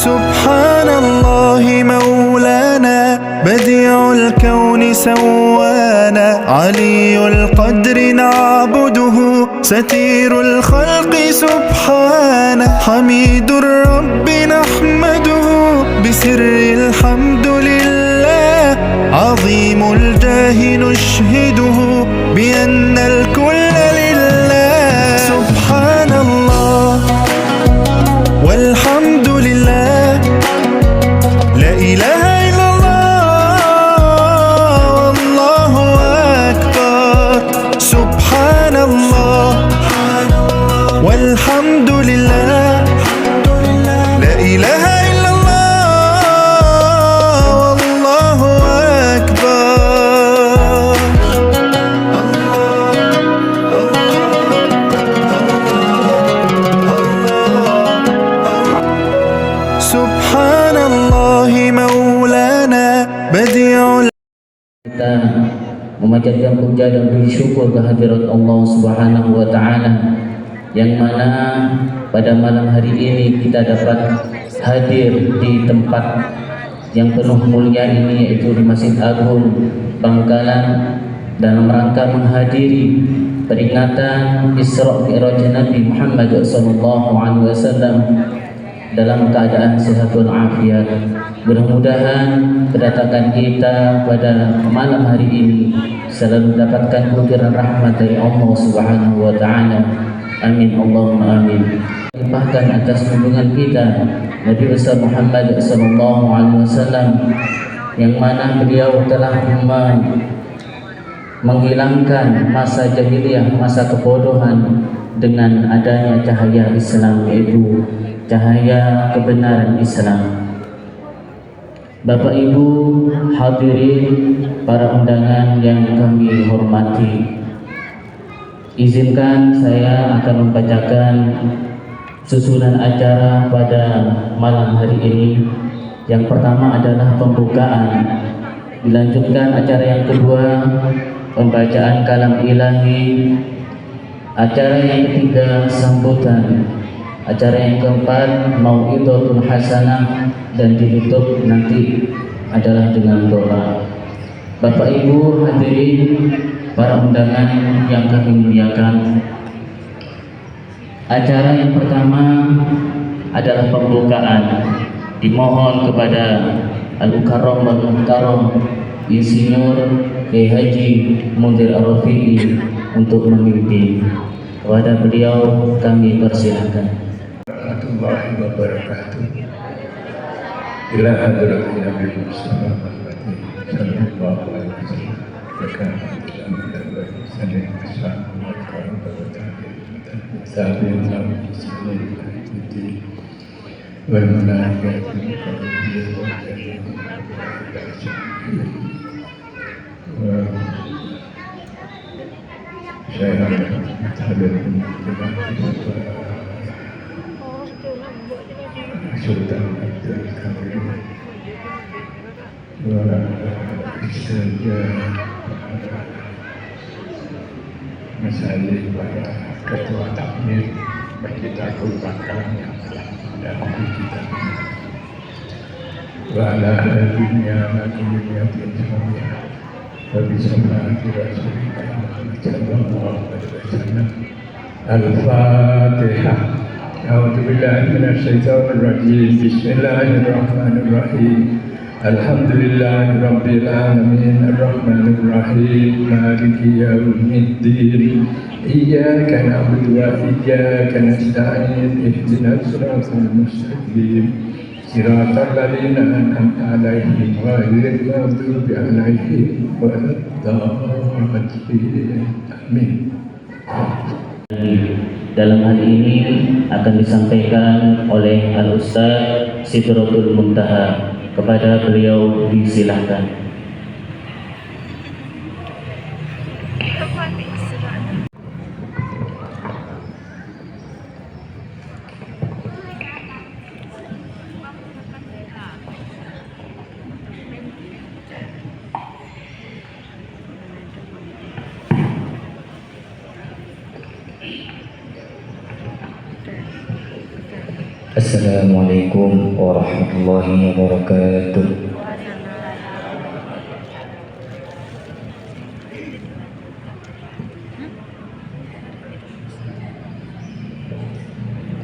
سبحان الله مولانا بديع الكون سوانا علي القدر نعبده ستير الخلق سبحانه حميد الرب نحمده بسر الحمد لله عظيم الجاه نشهده بأن الكل لله سبحان الله والحمد لله لا إله إلا الله والله أكبر سبحان الله والحمد لله لا إله إلا الله والله أكبر سبحان الله مولانا بديع. Kita memanjatkan puja dan bersyukur kehadirat Allah Subhanahu wa taala yang mana pada malam hari ini kita dapat hadir di tempat yang penuh mulia ini, yaitu di Masjid Agung Bangkalan, dalam rangka menghadiri peringatan Isra Mi'raj Nabi Muhammad SAW dalam keadaan sehat walafiat. Mudah-mudahan kedatangan kita pada malam hari ini selalu mendapatkan butiran rahmat dari Allah Subhanahu wa taala. Amin Allahumma amin. Limpahkan atas junjungan kita Nabi besar Muhammad sallallahu alaihi wasallam yang mana beliau telah menghilangkan masa jahiliyah, masa kebodohan dengan adanya cahaya Islam, yaitu cahaya kebenaran Islam. Bapak Ibu hadirin para undangan yang kami hormati, izinkan saya akan membacakan susunan acara pada malam hari ini. Yang pertama adalah pembukaan, dilanjutkan acara yang kedua pembacaan kalam ilahi, acara yang ketiga sambutan, acara yang keempat mau'izatul hasanah, dan ditutup nanti adalah dengan doa. Bapak Ibu hadirin para undangan yang kami muliakan, acara yang pertama adalah pembukaan. Dimohon kepada Al-Mukarram wal Muhtaram Insinyur Kiai Haji Munzir Ar-Rafi'i untuk memimpin. Kepada beliau kami persilahkan. Warahmatullahi wabarakatuh. Ila hadratin Nabi Muhammad sallallahu alaihi wasallam. Sultan Abdul Qadir wa istiaja masyayikh para ketua takmir bagi Agung Bangkalan yang telah mendampingi kita wa ala dunia dunia dunia wa bismillahir rahmanir rahim. Al-Fatihah. A'udzu billahi minasyaitonir rajim. Bismillahirrahmanirrahim. Alhamdulillahi rabbil alamin arrahmanir rahim maliki yaumiddin. Iyyaka na'budu wa iyyaka nasta'in ihdinas siratal mustaqim siratal ladzina an'amta 'alaihim ghairil maghdubi 'alaihim waladdallin. Amin. Dalam hal ini akan disampaikan oleh Al-Ustaz Sidratul Muntaha. Kepada beliau disilahkan. Assalamualaikum warahmatullahi wabarakatuh.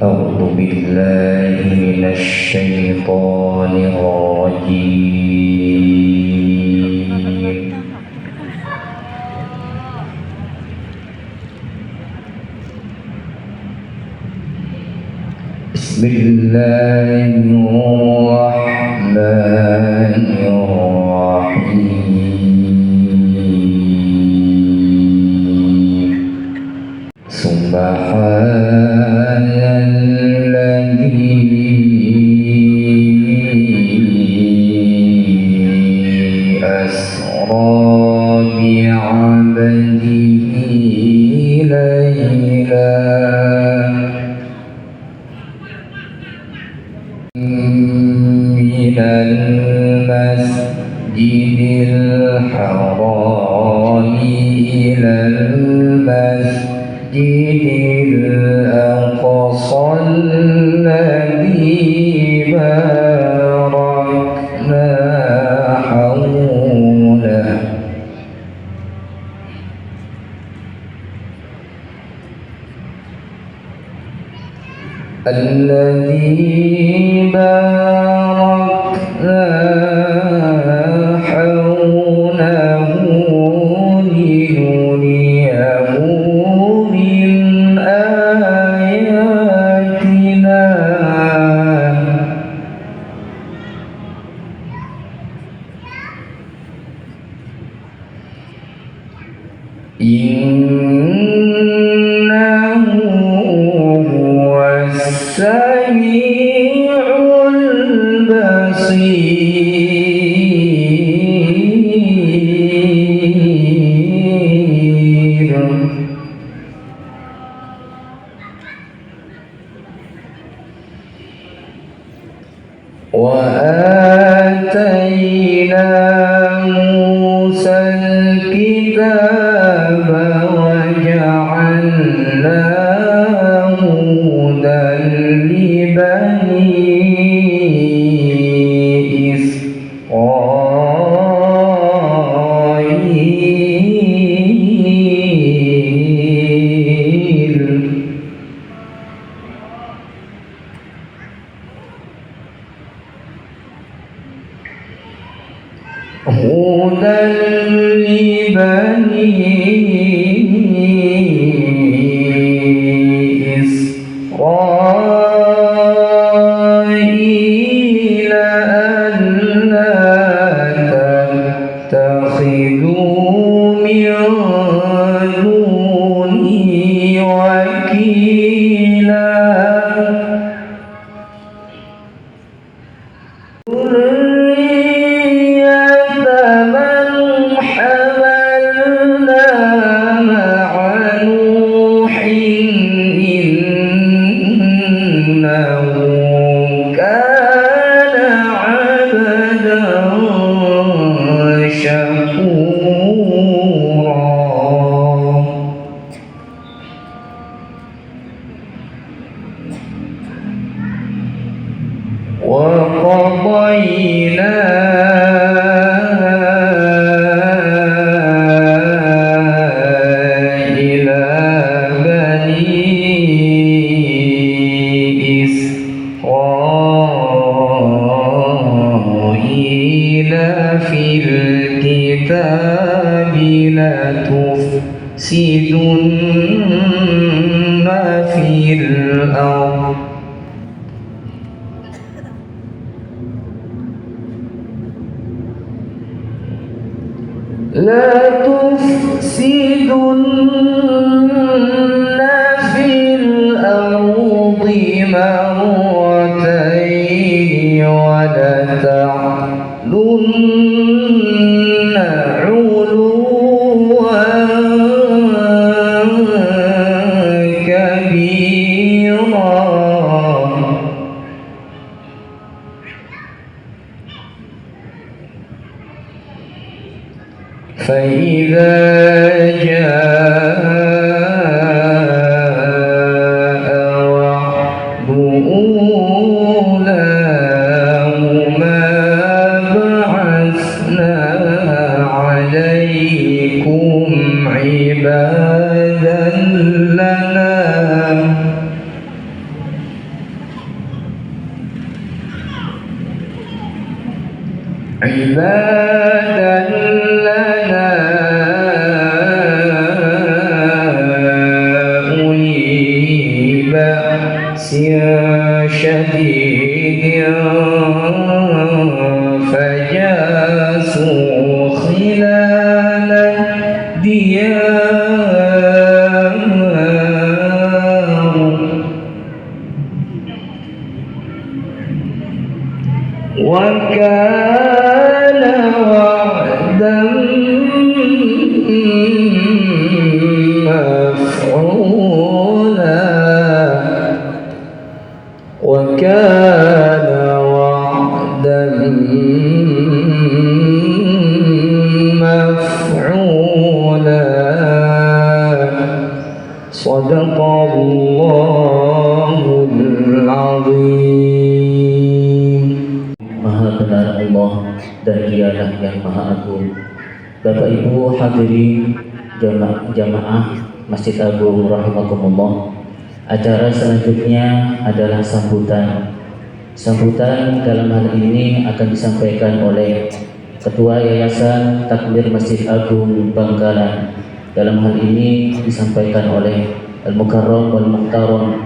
A'udzu billahi minasy syaithanir rajim. Bismillahirrahmanirrahim. Subhanalladzi asra bi'abdihi laylan minal masjidil haram ilal masjidil aqsa alladzi barakna hawlahu الذي باركنا حوله لنريه من آياتنا إنه هو السميع البصير وآتينا موسى الكتاب وجعلناه هدى لبني إسرائيل هدى لبني إسرائيل ألا تتخذوا من دوني وكيلا من حملنا مع نوح إنه كان عبدا شكورا وقضينا إلى بني إسرائيل في الكتاب لتفسدن في الأرض في الأرض مرتين ولتعلن علوا كبيرا فإذا جاء وعد عبادا لنا أولي بأس شديد فجاسوا خلال الديار وكان وعدا مفعولا وكان وعدا مفعولا صدق الله العظيم. Maha benar Allah dan Dialah yang Maha Agung. Bapak Ibu hadirin jamaah Masjid Agung rahimakumullah. Acara selanjutnya adalah sambutan. Sambutan dalam hal ini akan disampaikan oleh Ketua Yayasan Takmir Masjid Agung Bangkalan. Dalam hal ini disampaikan oleh Al-Mukarram wal Muhtaram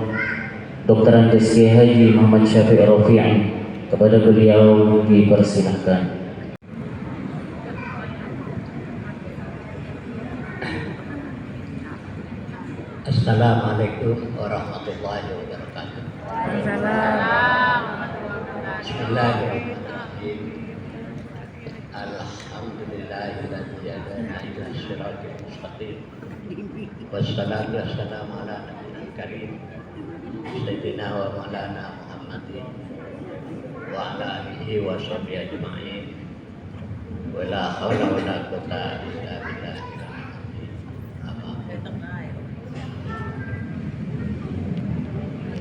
Dr. Andes Kiai Haji Muhammad Syafi'i Rafi'i. Kepada beliau dipersilahkan. Assalamualaikum warahmatullahi wabarakatuh. Bismillahirrahmanirrahim. Alhamdulillahilladzi hadana ila shiratal mustaqim. Wassalatu wassalamu ala nabiyil karim sayyidina wa maulana Muhammadin wa ala alihi wa sahbihi ajma'in. Wa la haula wa la quwwata illa billah.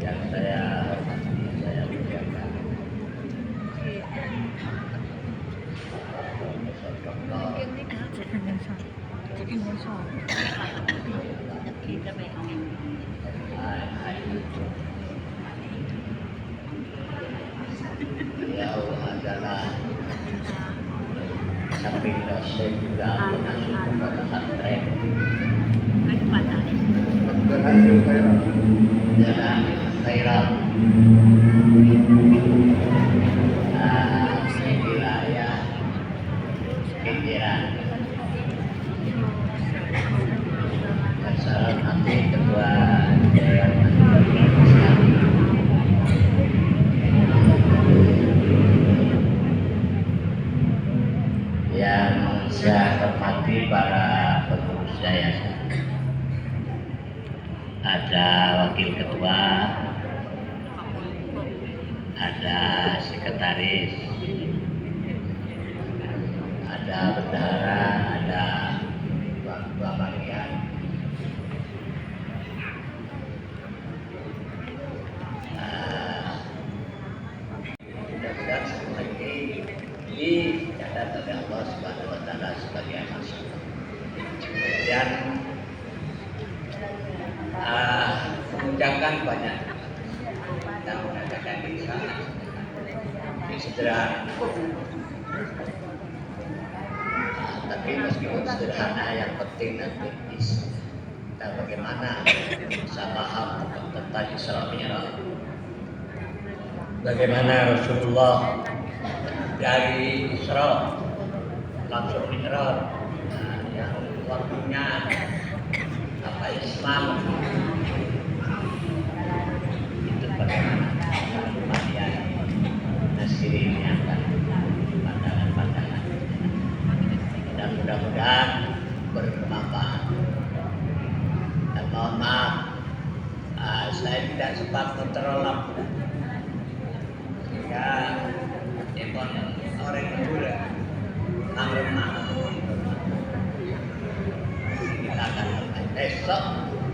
Yang saya hormati, saya muliakan beliau adalah samping dosen juga pengasuh pondok pesantren Jalan Khairat di wilayah Kenjeran. Dan salam hati Ketua Dewan yang saya hormati para pengurus yayasan. Ada wakil ketua, ada sekretaris, ada bendahara, ada ketua bagian. Mudah-mudahan semua ini dicatat oleh Allah Subhanahu Wa Taala sebagai amal soleh. Dan mengucapkan banyak dan mengadakan sederhana. Tapi meskipun sederhana, yang penting nanti kita bagaimana bisa paham tentang Isra Mi'raj. Bagaimana Rasulullah dari Isra langsung Mi'raj, yang waktunya apa Islam itu bagaimana kematian Nasiri ini akan pandangan-pandangan dan mudah-mudahan bermanfaat. Dan mohon maaf, saya tidak sempat kontrol lampu sehingga ekon orang muda lemah. Kita akan besok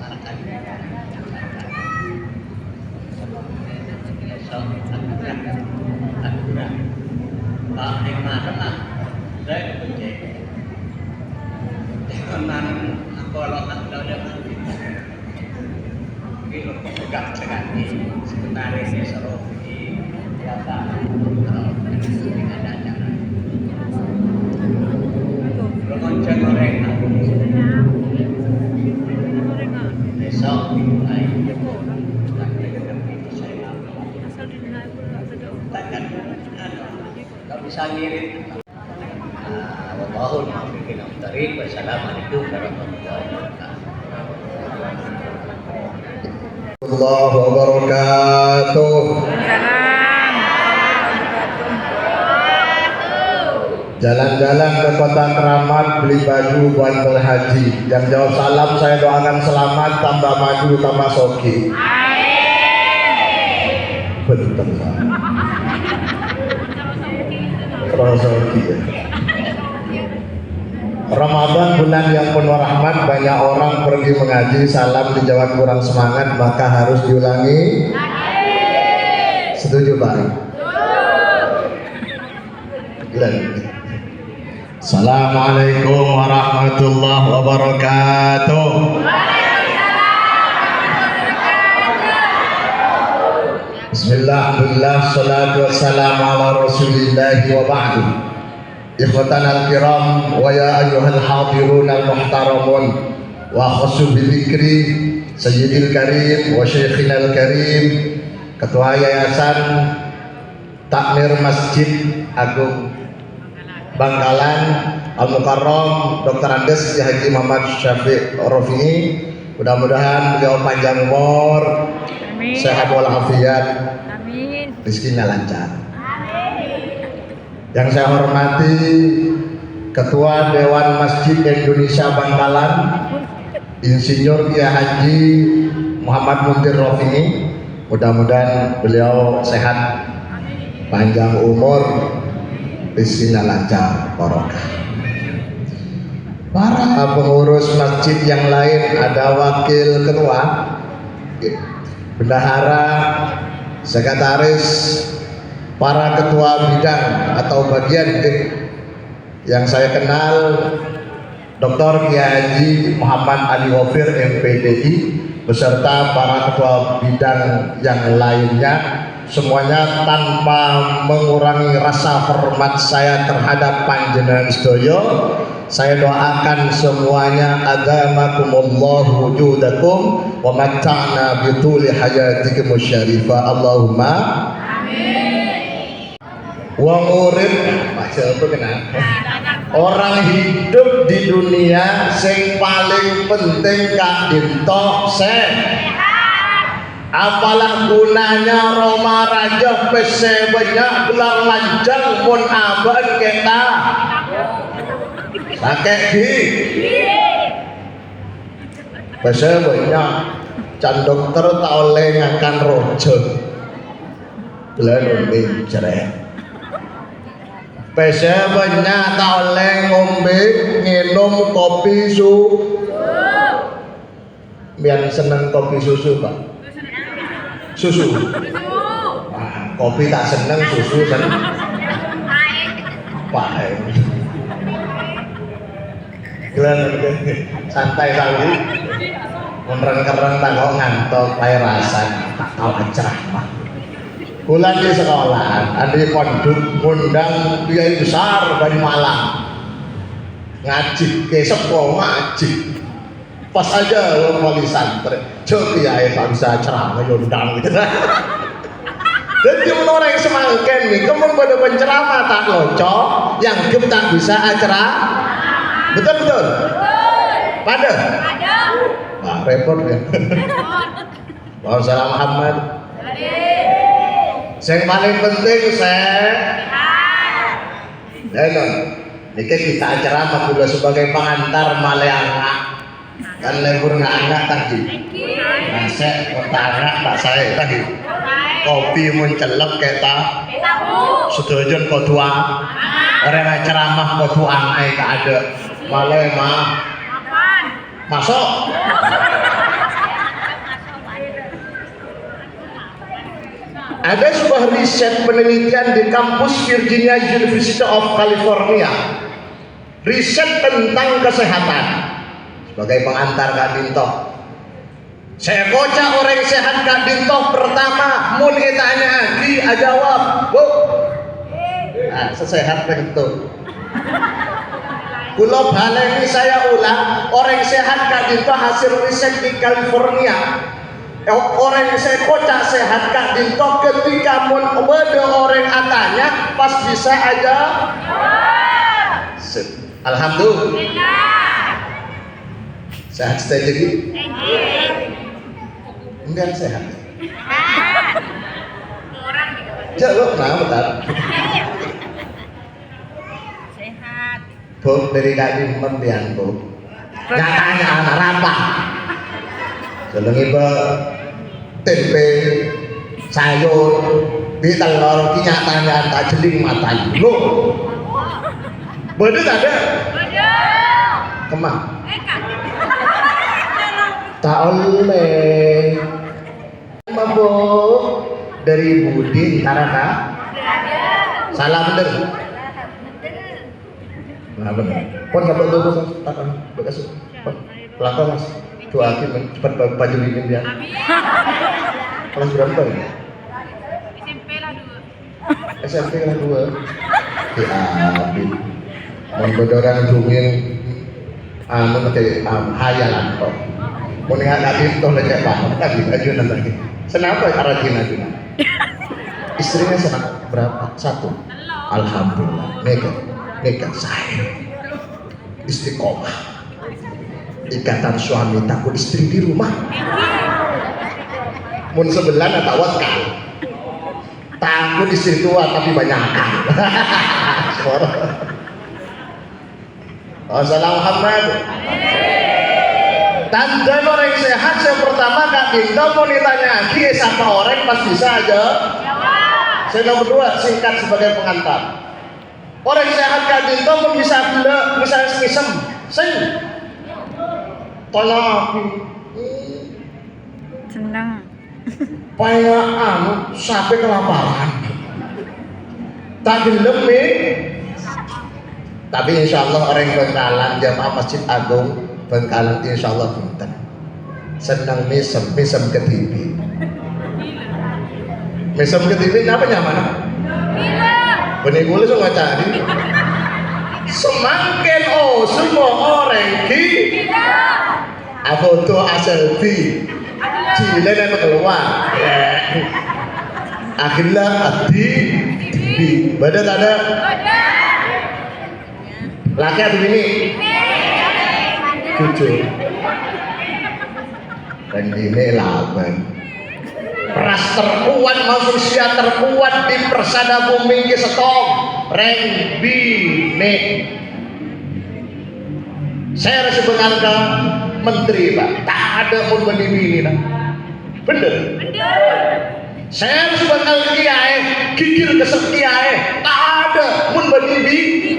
akan aturan Pak Hikmah saya bercek dengan kalau anda dengan kilo pegang sekali sekretaris Serofi biasa dengan acara takkan nggak bisa ngirit. Wallahul muwaffiq ila thariq. Wassalamualaikum warahmatullahi wabarakatuh. Allahu wabarakatuh. Jalan-jalan ke kota Keramat beli baju buat berhaji. Yang jawab salam saya doakan selamat, tambah maju, tambah soki. Betul. Terus soki ya. Ramadan bulan yang penuh rahmat, banyak orang pergi mengaji, salam dijawab kurang semangat, maka harus diulangi. Setuju Pak? Assalamualaikum warahmatullahi wabarakatuh. Bismillah, alhamdulillah, salatu wassalamu ala rasulillahi wa ba'du. Ikhwatanal kiram wa ya ayyuhal hadirun al muhtaramun wa khussu bidzikri sayyidil karim wa syeikhinal karim, Ketua Yayasan Takmir Masjid Agung Bangkalan Al-Mukarram Dr. Andes Haji Muhammad Syafiq Rofi'i. Mudah-mudahan beliau panjang umur, sehat walafiat, rezekinya lancar. Yang saya hormati Ketua Dewan Masjid Indonesia Bangkalan Insinyur Kiai Haji Muhammad Muntir Rofi'i. Mudah-mudahan beliau sehat, panjang umur, rezekinya lancar, barokah. Para pengurus masjid yang lain, ada wakil ketua, bendahara, sekretaris, para ketua bidang atau bagian yang saya kenal, Dr. Kiai Haji Muhammad Ali Wafir MPDI beserta para ketua bidang yang lainnya, semuanya tanpa mengurangi rasa hormat saya terhadap panjenengan sedaya, saya doakan semuanya adamakumullahu wujudakum wa mata'na bituli hayatikum syarifah. Allahumma amin. Wong urip Pak kenapa? Orang hidup di dunia sing paling penting Kak Dinto sehat. Apalah gunanya Roma Raja pese banyak gelar lanjang pun aban kita sakit di pese banyak can dokter tak oleh ngakan rojo gelar ngombe cerai. Pese banyak tak oleh ngombe nginum kopi biar seneng kopi susu Pak. Susu. Wah, kopi tak seneng, susu seneng. Pahit. Santai kali. Menreng-kereng tak kok ngantuk, air rasa tak tahu ceramah. Bulan di sekolah, ada pondok ngundang kiai besar dari Malang. Ngaji, kesep kok ngaji. Pas aja lo wali santri, coba ya tak bisa ceramah yundang gitu. Jadi orang yang semangken nih, kemun pada penceramah tak locok, yang gem tak bisa acara, betul. Pada? Nah, repot ya. Waalaikumsalam salam Muhammad. Yang paling penting sehat. Niki kita acara juga sebagai pengantar maleanga. Kan lebur anak tadi, nasi anak tak saya tadi, kopi mencelep kita, setuju kodua, orang ceramah kodua anak tak ada, malah mah masuk. Ada sebuah riset penelitian di kampus Virginia University of California, riset tentang kesehatan. Sebagai pengantar Kak Dinto, saya kocak orang sehat Kak Dinto pertama mun tanya di jawab bu sesehat itu kulo baleni saya ulang orang sehat Kak Dinto hasil riset di California Orang yang saya kocak sehat Kak Dinto ketika ada orang atanya pas bisa aja. Alhamdulillah. Sehat stay jadi? Enggak sehat. Jauh kenapa tak? Sehat. Bu dari kaki membiang bu. Nggak tanya anak apa? Seleng ibu tempe sayur di telur kenyataannya tak jeling matanya. Lo, bener ada? Kemana? Tak oleh. Bu dari Budi Tarana. Salah bener. Nah bener. Pon nggak betul takkan bekas. Pelakon mas. Doakin cepat baju ini dia. Kelas berapa ya? SMP kelas 2. Diambil. Membedorang dungin anu kayak hayalan kok. Mau nih anak itu lagi paham tadi ajunan lagi. Kenapa arajin ajunan? Istrinya senang berapa? 1. Alhamdulillah. Mega saya istiqomah. Ikatan suami takut istri di rumah. Mun sebelah atau wakal. Takut istri tua tapi banyak akal. Assalamualaikum. Tanda orang sehat yang pertama Kak Dinto mau ditanya lagi sama orang pas bisa aja. Saya nomor 2 singkat sebagai pengantar. Orang sehat Kak Dinto mau bisa gula, bisa ngisem, sing. Tolong aku. Senang. Paya anu sampai kelaparan. Tak gelem nih. Tapi insya Allah orang Bengkalan jamaah Masjid Agung Bengkalan insya Allah pinter. Senang mesem ke TV. Mesem ke TV apa nyaman? Benih gula semua cari. Semakin semua orang foto selfie cile dan keluar akhirnya di badan ada laki atau bini jujur dan ini laban peras terkuat manusia terkuat di persada bumi ke setong reng bini saya sebenarnya menteri Pak, tak ada pun bini nak. Bener? Saya sebenarnya kiai, gigil kesel kiai, tak ada pun bini.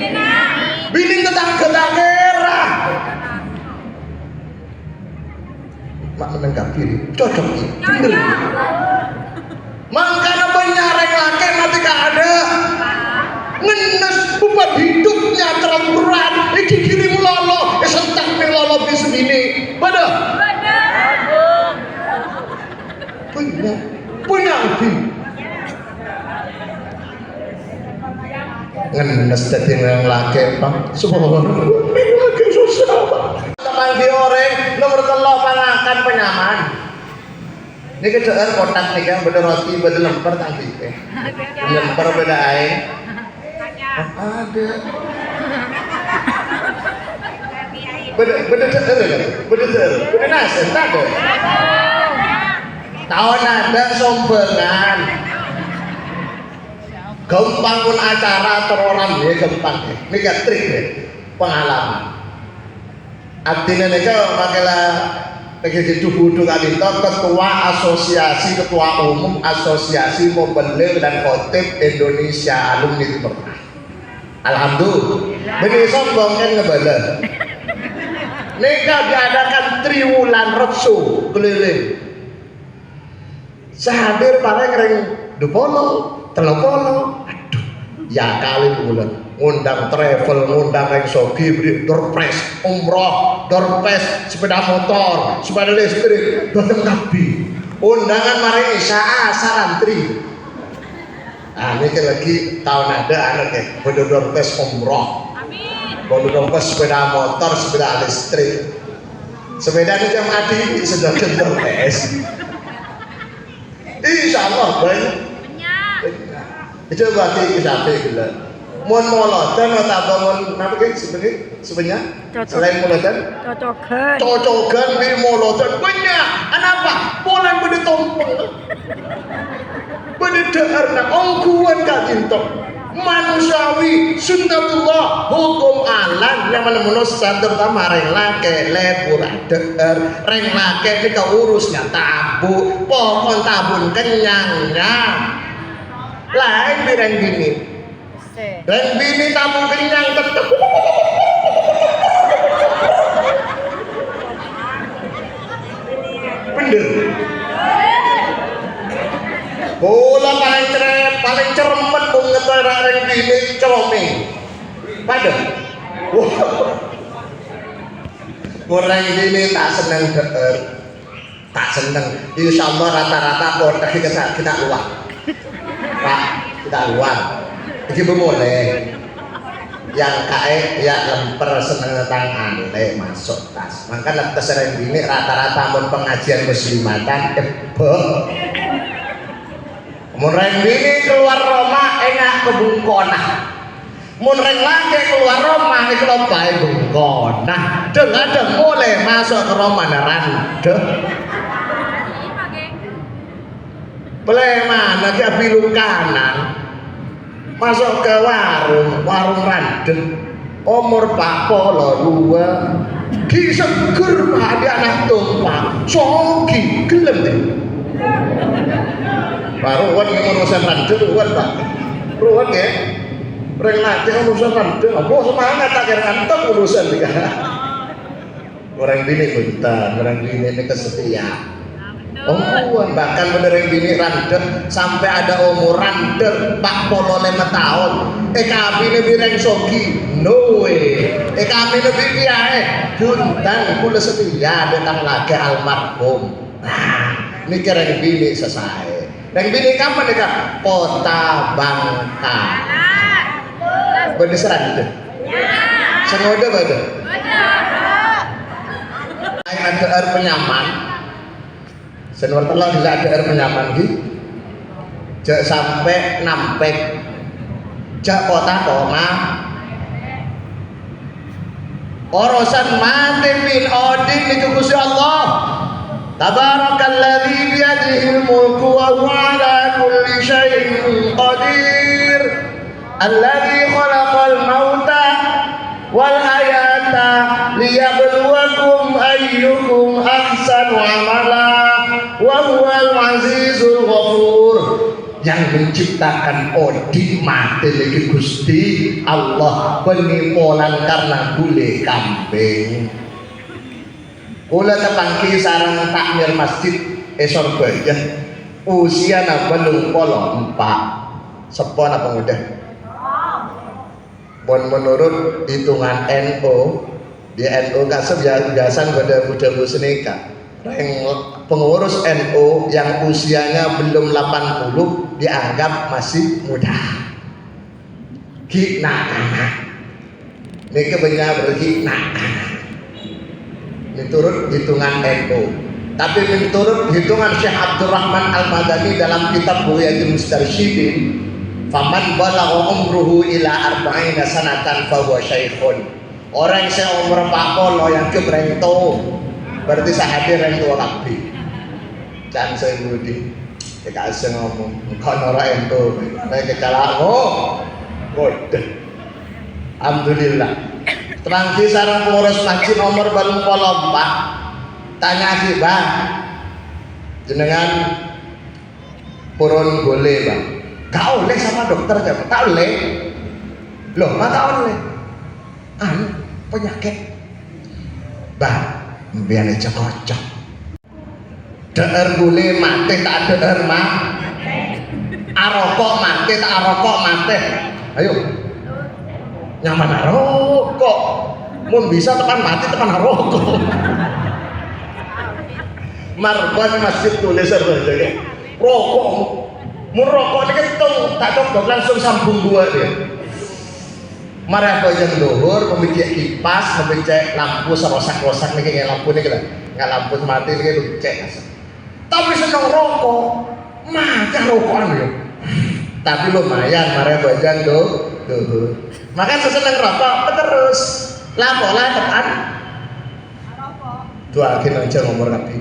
Bini ketang merah. Mak menanggapi, cocok sih, bener. Makanya banyak laki nanti gak ada. Ngenes beban hidupnya terlalu berat. Iki kirim lolo, sentak nih lolo bisu ini. Bener? Punya lebih. Ngenes tadi yang laki bang. Subhanallah. Laki susah bang. Teman dioreng nomor 3 pangakan penyaman. Ini kejar kotak nih kan, bener roti, bener lemper tadi. Lemper beda air. Ada. Bener nasi, tak ada. Tahun ada sombengan. Gampang pun acara teroram ya gampang. Ini kan trik ya, pengalaman. Artinya nih kalau makanya begitu Budu Kadinto ketua asosiasi ketua umum asosiasi Mubalik dan Khotib Indonesia alumni Timur. Alhamdulillah. Benih sombong kan ngebala. Nikah diadakan triwulan reksu keliling. Sehadir paling ring 20, 30. Aduh, ya kali bulan. Ngundang travel, ngundang ring sogi, dorpres, umroh, dorpes, sepeda motor, sepeda listrik, datang kabi. Undangan mari Isya sarantri. Nah ini lagi tahun ada anak ya, bodor pes umroh, bodor pes sepeda motor, sepeda listrik, sepeda ini jam adi sedang kendor pes, insyaallah banyak. Coba ki sampai gila. Mun moloten atau mun napa ki sebenarnya selain moloten cocokan di moloten banyak. Kenapa? Polen bede tompel. Bede dearna ongkuan ka cinta. Manusiawi sunnatullah hukum alam yang menemukan terutama reng lake lepur deer reng lake ini urusnya tabu pohon tabun kenyangnya lain di reng bini tabun kenyang tetep bener bola paling ceremet mengetara reng bini coming pada orang bini tak senang deer tak senang insyaallah rata-rata kotak kita luar pak kita luar ini boleh yang kae ya lemper seneng tentang ale masuk tas maka lepas reng bini rata-rata mun pengajian muslimatan mun reng bini keluar Roma enak ke Bungkona mun reng laki keluar Roma itu lopai Bungkona deng boleh masuk ke Roma randeh boleh mana dia bilu kanan masuk ke warung randeh umur Pak Polo 2 ki seger Pak dia anak tumpah sogi gelem deh baru kan urusan randeh ruwet Pak ruwet ya reng laki urusan randeh apa semangat tak kira ngantuk urusan juga orang bini bentar orang bini ini kesetia umuran bahkan bener yang bini randeh sampai ada umur randeh Pak Polo 5 tahun kami lebih reng sogi no way kami lebih piae juntan kula setia datang lagi almarhum nah ini kira yang bini selesai yang bini kapan nih Kota Bangka bener serandeh sengoda bener ada air penyaman senur telur juga ada air penyaman gitu jak sampai nampek jak kota koma orosan mati bin odin itu Gusti Allah tabarakalladzi biyadihil mulku wa huwa ala kulli syai'in qadir alladzi khalaqal mauta wal hayata liyabluwakum ayyukum ahsanu amala wa huwal azizul ghafur yang menciptakan Odin mati lagi Gusti Allah penipolan karena gule kambing kula tepangki sarang takmir masjid Surabaya usia na belum polo 4 sepon apa muda menurut hitungan NU di NU kasep biasan pada budak senika pengurus NU yang usianya belum 80 dianggap masih muda ki anak ini kebanyakan berki anak ini turut hitungan NU tapi menurut hitungan Syekh Abdurrahman Al-Madani dalam kitab Buyatul Mustarsyidin faman balagha umruhu ila arba'ina sanatan fa huwa syaikhun orang yang umur 40 yang kebrento berarti sahabat yang tua kabeh jan saya budi kita asing ngomong kono ora ento nek kecalaan bodoh alhamdulillah terang di sarang pengurus masjid nomor 44 tanya si Bang jenengan purun boleh Bang gak oleh sama dokter aja, tak oleh loh, gak oleh penyakit Bang, biar aja kocok deer boleh mati, tak deer mah arokok mati, tak arokok mati ayo nyaman arokok mun bisa tekan mati, tekan arokok marban masjid tulisan saja rokok merokok ini ketung tak cocok langsung sambung dua dia marah apa yang dohur memiliki kipas memiliki lampu serosak-rosak nih kayak lampu nih kita nggak lampu mati nih lu cek tapi seneng rokok Maka rokokan ya. Tapi lumayan mare bojang tuh. Maka seseneng rokok terus. Lapolah tekan. Doakin aja ngomong Nabi.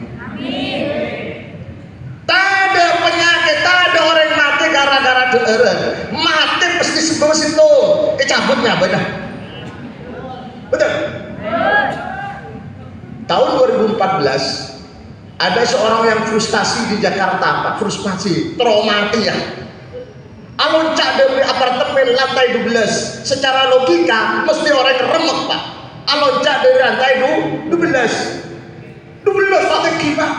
Tak ada penyakit, tak ada orang mati gara-gara deureun. Mati pasti sebab situ. Cabutnya benar. Betul. Tahun 2014 ada seorang yang frustasi di Jakarta, Pak. Frustasi, traumatis ya. Aloncat dari apartemen lantai 12. Secara logika mesti orang remek, Pak. Aloncat dari lantai 12. 12 strategi, Pak.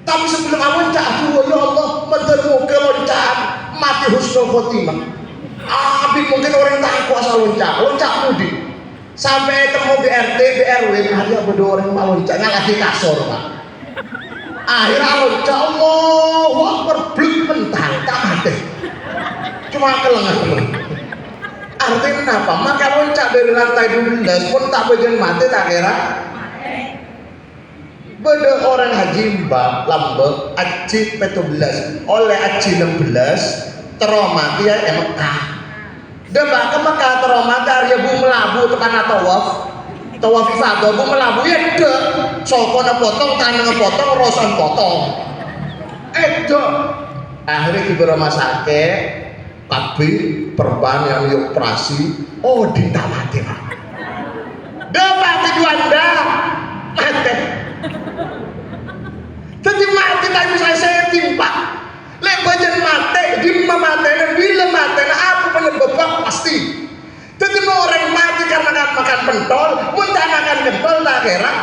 Tapi sebelum aloncat, aduh ya Allah, mentermu ke loncat mati husnul khotimah. Tapi mungkin orang takut asal loncat mudik. Sampai temu BRT, BRW, ada berdua orang mau loncatnya lagi kasur, Pak. Akhirnya loncat, Allahu Akbar, bluk mentang, tak mati. Cuma kelengah teman. Artinya apa? Maka loncat dari lantai 12 pun tak bagian mati, tak kira. Beda orang haji mbak lambek haji 17 oleh haji 16 teromati ya Mekah. Debak ke Mekah teromati ya bu melabu tekan tawaf ifadah bu melabu ya dek soko potong tanah potong rosan potong akhirnya di rumah sakit tapi perban yang dioperasi ditawati Pak. Debak tujuanda mati. Jadi mati tak bisa saya timpa. Lek bajan mati, dimma mati, dan bila mati, apa penyebabnya pasti. Jadi orang mati karena makan pentol, muntah makan pentol tak kira.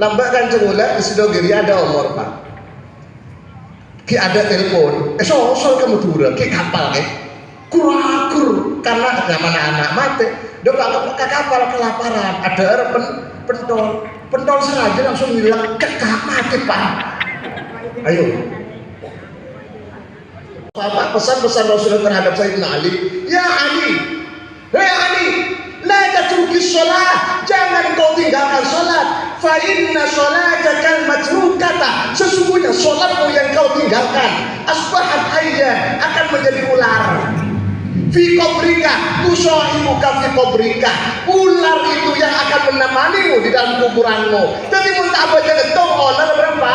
Lambat kan cemula di Sidogiri ada umur Pak. Ki ada telepon, sosol kamu turun, ki kapal ke, kurakur karena zaman anak mati. Dia ke kapal kelaparan, ada orang pentol sengaja langsung hilang kekak mati Pak. Ayo Bapak pesan-pesan Rasulullah terhadap Sayyidina Ali, ya Ali, hei Ali, la tatruki sholat, jangan kau tinggalkan sholat. Fa inna sholataka matrukata, sesungguhnya sholatmu yang kau tinggalkan asbahat hayyan, akan menjadi ular. Fi qabrika tusahibuka fi qabrika, ular itu yang akan menemanimu di dalam kuburanmu. Jadi mun tak baca getong ular berapa?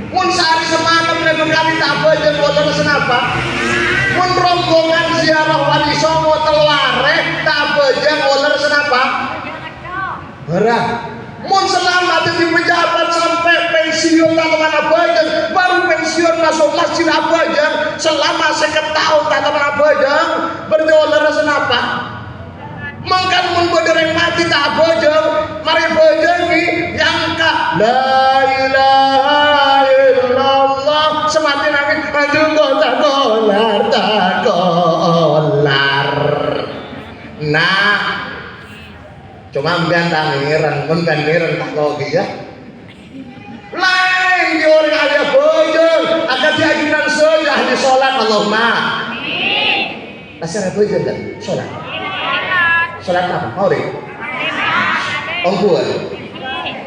Mun sehari semalam dan berkali tak baca ular senapa? Mun rombongan ziarah Wali Songo telare tak baca ular senapa? Berah. Mun selama jadi pejabat sampai pensiun tak kemana baca, baru pensiun masuk masjid abajan selama 50 tahun tak kemana baca, berdolar senapa? Mungkin mun berdereng mati tak baca, mari baca ni yang ka la ilaha illallah semati nangis aduh tak kolar. Nah cuma ambian tangiran, pun tangiran tak logi ya. Lain di orang ada bojol, akan diajukan saja ahli sholat Allahumma. Asal bojol kan? Sholat. Sholat apa? Maurid. Ongkuan.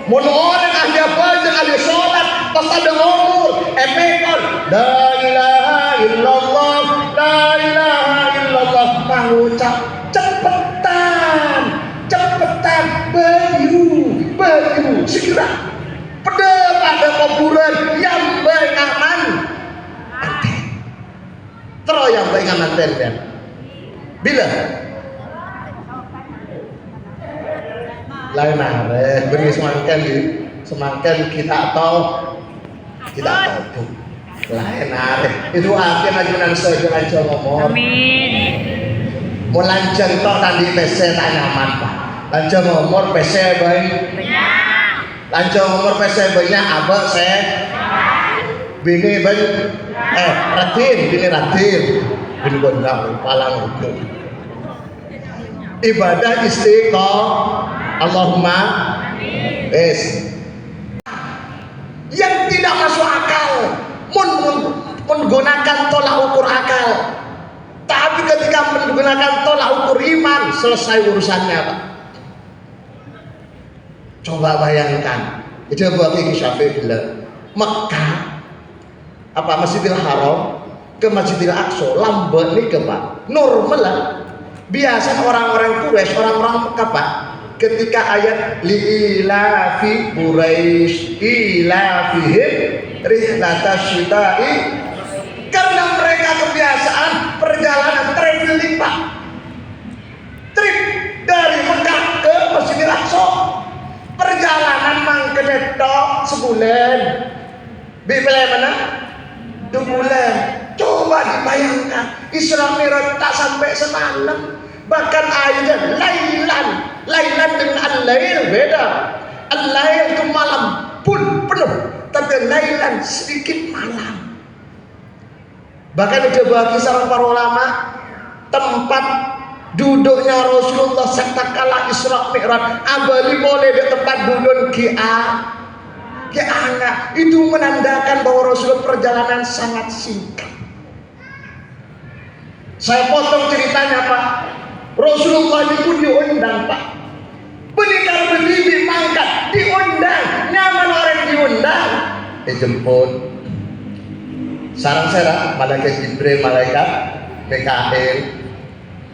Mun orang ahli bojol ahli sholat, pas ada umur, emekor. La ilaha illallah, la ilaha illallah. Mengucap cepetan bayu segera pada kuburan yang baik aman terus yang baik aman dan bila lain ada beri semangkan kita tahu lain ada itu akhirnya ajunan saja aja ngomong mau lancar toh tadi PC tak nyaman Pak. Lancar nomor PC baik. Lancar nomor PC banyak abah saya. Bini baik. Bini ratin. Bini gondang palang hukum. Ibadah istiqomah. Allahumma. Yes. Yang tidak masuk akal. Menggunakan tolak ukur akal. Tapi ketika menggunakan tolak ukur iman, selesai urusannya Pak. Coba bayangkan, itu buat Ki Syafi'i bilang, Mekah apa Masjidil Haram ke Masjidil Aqsa lambat nih ke Pak normal lah. Biasa orang-orang Quraisy, orang-orang Mekah Pak, ketika ayat liilafi Quraisy ilafihim rihlatash syita'i, karena mereka kebiasaan perjalanan traveling Pak, trip dari Mekah ke Masjidil Aqsa, perjalanan mangkene tok sebulan, bibele mana 2 bulan. Coba dibayangkan Isra Mi'raj tak sampai semalam, bahkan ayat lailan dengan al-lail beda. Al-lail itu malam pun penuh, tapi lailan sedikit malam. Bahkan coba kisah para ulama, tempat duduknya Rasulullah setakala Isra Mi'raj abali boleh di tempat duduk Ki'ana, itu menandakan bahwa Rasulullah perjalanan sangat singkat. Saya potong ceritanya Pak. Rasulullah itu diundang Pak, benikah berdiri mangkat diundang, nyaman orang diundang, dijemput sarang-sarang malaikat Jibril, malaikat Mikail,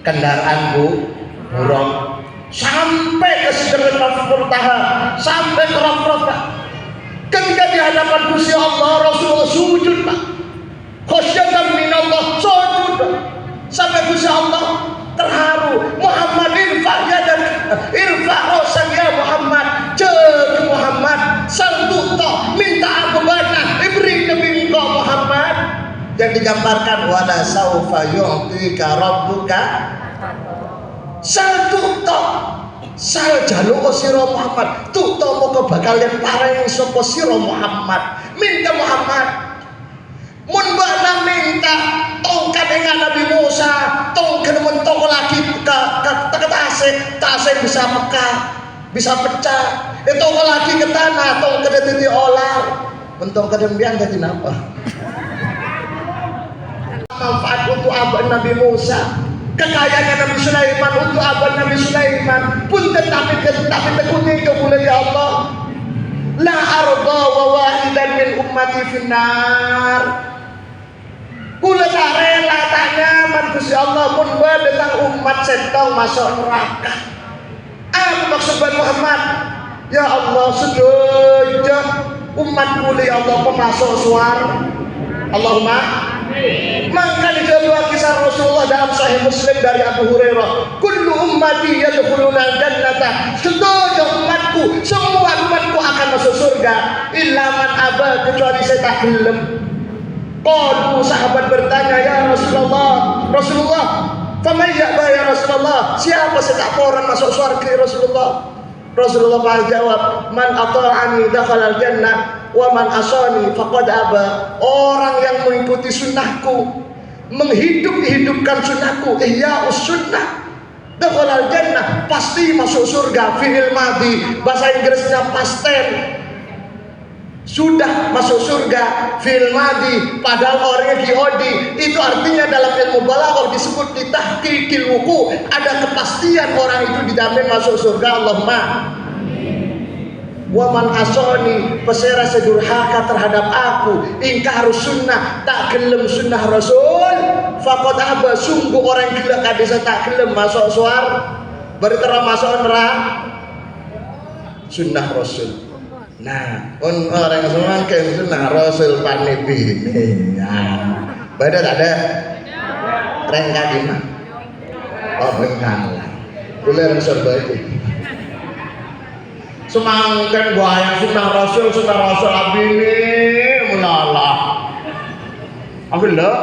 kendaraan burung sampai ke Sidratul Muntaha, sampai ke Rabbah Pak. Ketika di hadapan Gusti Allah Rasulullah sujud Pak, khusyatan minallah sujud Pak. Sampai Gusti Allah terharu, Muhammad irfa rosan ya Muhammad, cek Muhammad saltuto minta apa banyak ibrik nabi engkau Muhammad, yang digambarkan wala saufa yu'tika rabbuka saltuto sal jaluk sira Muhammad tuto moko bakal yen pareng sapa sira Muhammad, minta Muhammad mun bana minta tongkat dengan Nabi Musa, tongkat mentok lagi ke tasik bisa bisa pecah, tongkat lagi ke tanah, tongkat jadi olah, mentok kedembian jadi apa? Manfaat untuk abad Nabi Musa, kekayaannya Nabi Sulaiman untuk abad Nabi Sulaiman, pun tetapi tekuning kemuliaan ya Allah. La arda wa wahidan min ummati finnar. Kula tak rela tak nyaman Gusti Allah pun datang umat setong masuk neraka. Apa maksud Muhammad? Ya Allah setuju umat kula ya Allah pemasuk suar. Allahumma maka dijawab kisah Rasulullah dalam Sahih Muslim dari Abu Hurairah, kullu ummati yadkhuluna jannata, setuju umatku, semua umatku akan masuk surga illa man aba, kecuali saya tak belum. Qalu sahabat bertanya, ya Rasulullah, faman ya'ba ya Rasulullah, siapa setak orang masuk surga ya Rasulullah? Rasulullah jawab, man ata'ani dakhalal jannah wa man asani faqad aba. Orang yang mengikuti sunnahku, menghidupkan sunnahku, ihya'us sunnah, dakhalal jannah, pasti masuk surga. Fi'il madhi, bahasa Inggrisnya past tense, sudah masuk surga. Fi'il madhi padahal orangnya giodi, itu artinya dalam ilmu balaghah disebut ditahqiqil wuqu', ada kepastian orang itu dijamin masuk surga. Allahumma wa man asani, pesera sedurhaka terhadap aku, ingkar sunnah, tak gelem sunnah Rasul, faqad aba, sungguh orang gila kadesa tak gelem masuk suar, berterang masuk neraka sunnah Rasul. Nah, orang semua ke sunnah Rasul panibi. Nah, beda tak ada rengka di mana? Oh, bengkalan. Kuliah Rasul baik. Semangkan buaya sunnah Rasul abini melalah. Apa lo?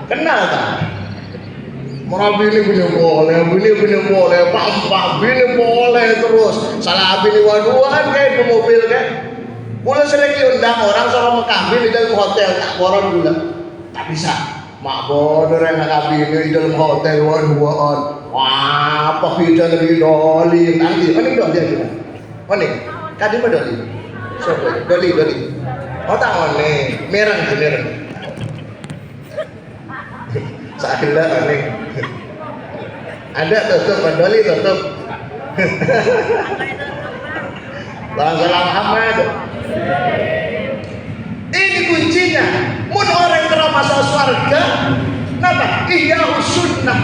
Kenal tak? Merabi ini punya boleh, pak bini boleh terus. Salah bini waduan kayak di mobil kayak. Mulai sering diundang orang seorang Mekah di dalam hotel tak boron gula. Tak bisa. Mak bodoh yang nak bini di dalam hotel waduan. Wah, apa kita lebih doli nanti? Mana doli kita? Mana? Kadi mana doli? Siapa? Doli. Oh tak mana? Merah. Sakila nih. Ada tutup, doli tutup. Salam Muhammad. buktinya mun orang terus masuk surga napa ihya sunnah,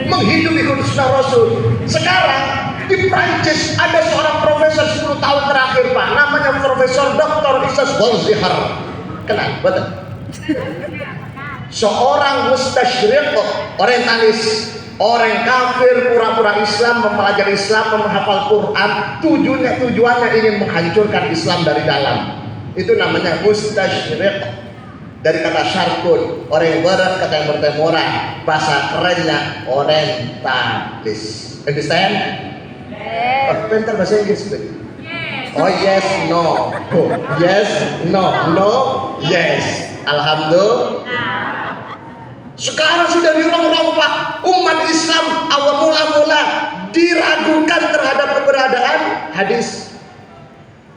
menghidupi sunnah Rasul. Sekarang di Prancis ada seorang profesor 10 tahun terakhir Pak, namanya Profesor Dr. Isas Bolzihar. Kenal betul? Seorang mustasyriq orientalis, orang kafir pura-pura Islam, mempelajari Islam, menghafal Quran, tujuannya ingin menghancurkan Islam dari dalam. Itu namanya mustasyriq. Dari kata syarkun, orang yang berat, kata yang bertemora, bahasa kerennya orientalis. Understand? Oh, pintar bahasa Inggris. Oh yes, no. Oh, yes, no, no, yes. Alhamdulillah. Sekarang sudah diulang-ulang Pak, umat Islam awal mula-mula diragukan terhadap keberadaan hadis.